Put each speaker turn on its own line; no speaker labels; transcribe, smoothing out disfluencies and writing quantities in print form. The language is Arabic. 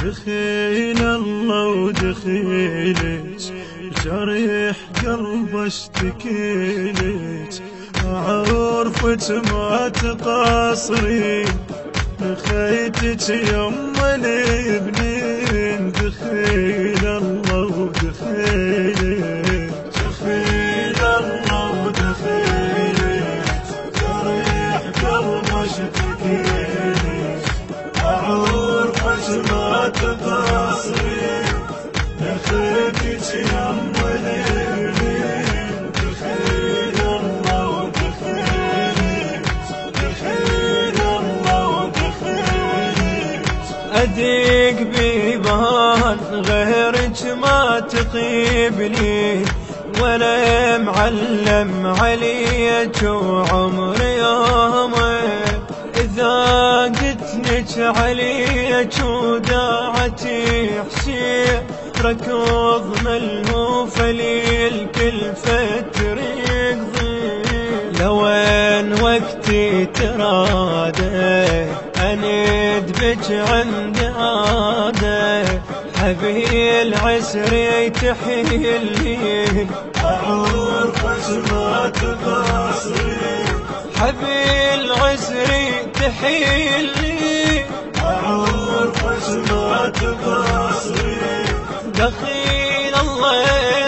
دخيل الله ودخيلك جريح قلب اشتكيلك عرفت ما تقاصرين دخيتك يم الابنين دخيل الله ودخيلك دخيل الله ودخيلك جريح قلب اشتكيلك عرفت ما تقاصرين دخيتك يم الابنين دخيل الله ودخيلك دخيل الله ودخيلك
أديق بيبان غيرك ما تقيبني ولا معلم عليك وعمري يومين إذا قلتلك عليك وداعتي حسين ركض ملهوف لي الكل فتريق ضيق لوين وقتي تراده أند بك عند عاده حبي العسري تحيلي
عرفت ما تقاصرين
حبي العسري تحيلي
عرفت ما تقاصرين
دخيل الله